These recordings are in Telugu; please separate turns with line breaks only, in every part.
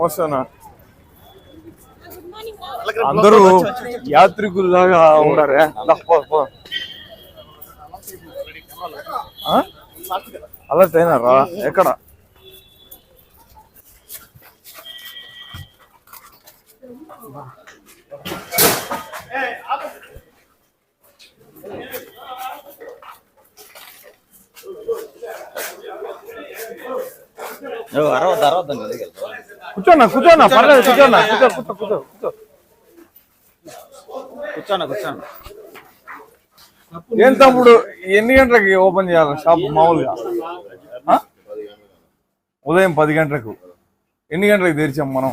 వస్తానా అందరూ యాత్రికుల్లాగా ఉన్నారే. అలర్ట్ అయినారా? ఎక్కడ? కూర్చోన్నా కూర్చోన్నా పర్లేదు కూర్చోన్నా కూర్చోన్నా. ఏం తమ్ముడు ఎన్ని గంటలకి ఓపెన్ చేయాలి షాప్ మామూలుగా? ఉదయం 10 గంటలకు. ఎన్ని గంటలకు తెరిచాం మనం?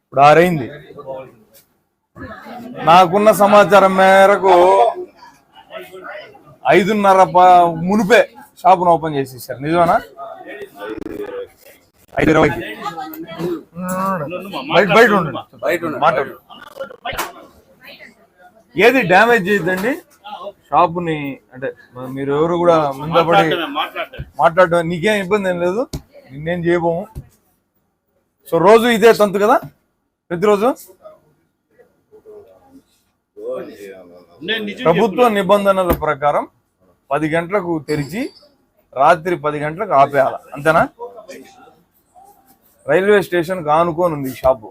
ఇప్పుడు 6 అయింది. నాకున్న సమాచారం మేరకు 5:30 మునిపే షాపును ఓపెన్ చేసేసారు. నిజమేనా? 5:20కి బయట ఉండండి మాట్లాడు. ఏది డ్యామేజ్ చేయొద్దండి షాపుని. అంటే మీరు ఎవరు కూడా ముందపడి మాట్లాడడం నీకేం ఇబ్బంది ఏం లేదు, నిన్నేం చేయబోము. సో రోజు ఇదే తంతు కదా? ప్రతిరోజు ప్రభుత్వ నిబంధనల ప్రకారం 10 గంటలకు తెరిచి రాత్రి 10 గంటలకు ఆపేయాల, అంతేనా? రైల్వే స్టేషన్ ఆనుకొని ఉంది షాపు.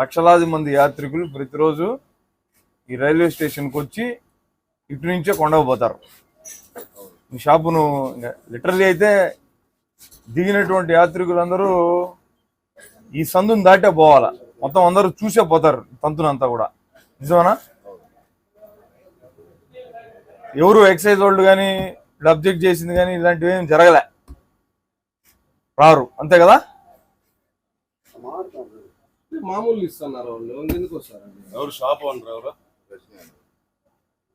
లక్షలాది మంది యాత్రికులు ప్రతిరోజు ఈ రైల్వే స్టేషన్కి వచ్చి ఇటు నుంచే కొండకపోతారు. ఈ షాపును లిటరలీ అయితే దిగినటువంటి యాత్రికులందరూ ఈ సందుని దాటే పోవాలా. మొత్తం అందరూ చూసే పోతారు తంతునంతా కూడా. నిజమేనా? ఎవరు ఎక్సైజ్ వాళ్ళు కానీ అబ్జెక్ట్ చేసింది కానీ ఇలాంటివి ఏం జరగలే, రారు, అంతే కదా?
మామూలు ఇస్తున్నారు వాళ్ళు. ఎందుకు వస్తారండి? ఎవరు షాప్ ఓనర్? ఎవరు?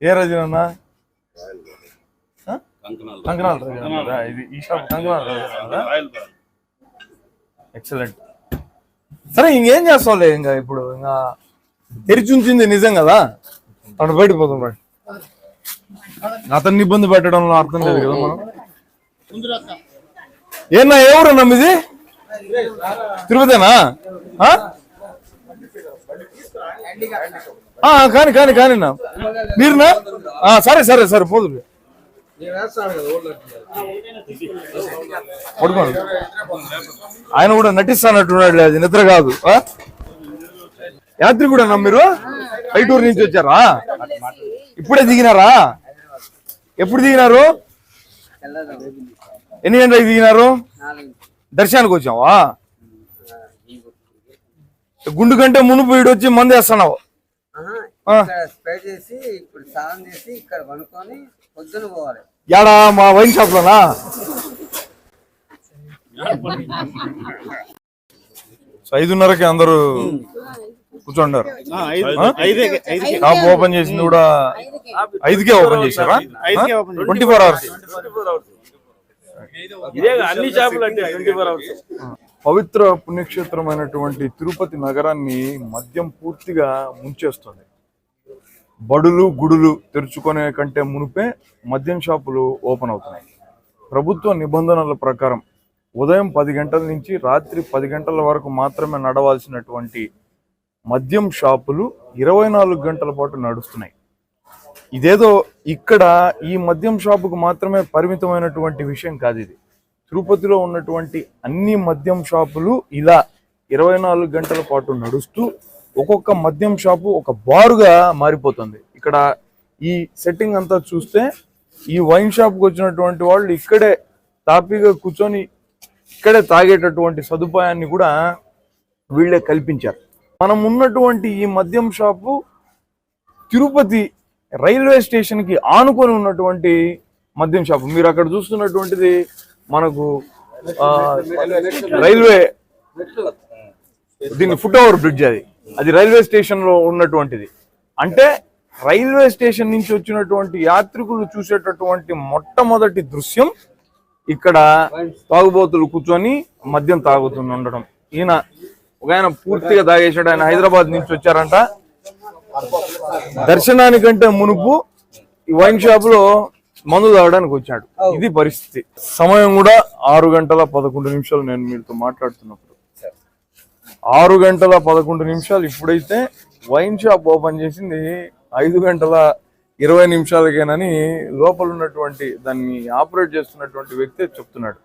ఏ రజనన్నా? కంకనాల్ రజన. ఇది ఈ షాప్ కంకనాల్ రజన. ఎక్సలెంట్. సరే ఇంకేం చేస్తాంలే. ఇంకా ఇప్పుడు ఇంకా తెరిచి ఉంచింది నిజం కదా, అక్కడ బయటపోతాం. అతన్ని ఇబ్బంది పెట్టడంలో అర్థం లేదు కదా మనం. ఏనా ఎవరన్నా మీది? తిరుపతేనా? కానీ కానీ కానీ మీరునా? సరే సరే సరే పోదు పడుకోండి. ఆయన కూడా నటిస్తానట్టున్నాడు, అది నిద్ర కాదు. యాత్రి కూడా మీరు పైటూరు నుంచి వచ్చారా? ఇప్పుడే దిగినారా? ఎప్పుడు దిగినారు? ఎన్ని గంటలకు దిగినారు? దర్శనానికి వచ్చావా? గుండు కంటే మునుపు వీడు వచ్చి మందు వేస్తున్నావు. యాడా? మా వైన్ షాప్ లోనా? సో 5:30కి అందరూ కూర్చోండారు. షాప్ ఓపెన్ చేసింది కూడా 5కే ఓపెన్ చేశారా? 24 hours. పవిత్ర పుణ్యక్షేత్రమైనటువంటి తిరుపతి నగరాన్ని మద్యం పూర్తిగా ముంచేస్తుంది. బడులు గుడులు తెరుచుకునే కంటే మునిపే మద్యం షాపులు ఓపెన్ అవుతున్నాయి. ప్రభుత్వ నిబంధనల ప్రకారం ఉదయం 10 గంటల నుంచి రాత్రి 10 గంటల వరకు మాత్రమే నడవాల్సినటువంటి మద్యం షాపులు 24 గంటల పాటు నడుస్తున్నాయి. ఇదేదో ఇక్కడ ఈ మద్యం షాపుకు మాత్రమే పరిమితమైనటువంటి విషయం కాదు. ఇది తిరుపతిలో ఉన్నటువంటి అన్ని మద్యం షాపులు ఇలా 24 గంటల పాటు నడుస్తూ ఒక్కొక్క మద్యం షాపు ఒక బారుగా మారిపోతుంది. ఇక్కడ ఈ సెట్టింగ్ అంతా చూస్తే ఈ వైన్ షాప్కి వచ్చినటువంటి వాళ్ళు ఇక్కడే తాపీగా కూర్చొని ఇక్కడే తాగేటటువంటి సదుపాయాన్ని కూడా వీళ్ళే కల్పించారు. మనం ఉన్నటువంటి ఈ మద్యం షాపు తిరుపతి రైల్వే స్టేషన్కి ఆనుకొని ఉన్నటువంటి మద్యం షాపు. మీరు అక్కడ చూస్తున్నటువంటిది మనకు రైల్వే దీన్ని ఫుట్ ఓవర్ బ్రిడ్జ్, అది రైల్వే స్టేషన్ లో ఉన్నటువంటిది. అంటే రైల్వే స్టేషన్ నుంచి వచ్చినటువంటి యాత్రికులు చూసేటటువంటి మొట్టమొదటి దృశ్యం ఇక్కడ తాగుబోతులు కూర్చొని మద్యం తాగుతూ ఉండడం. ఈయన ఒక ఆయన పూర్తిగా తాగేసాడు. ఆయన హైదరాబాద్ నుంచి వచ్చారంట. దర్శనానికంటే మునుపు ఈ వైన్ షాప్ లో మందు తాగడానికి వచ్చాడు. ఇది పరిస్థితి. సమయం కూడా 6:11 నేను మీతో మాట్లాడుతున్నప్పుడు 6 గంటల 11 నిమిషాలు. ఇప్పుడైతే వైన్ షాప్ ఓపెన్ చేసింది 5 గంటల 20 నిమిషాలకేనని లోపల ఉన్నటువంటి దాన్ని ఆపరేట్ చేస్తున్నటువంటి వ్యక్తి చెప్తున్నాడు.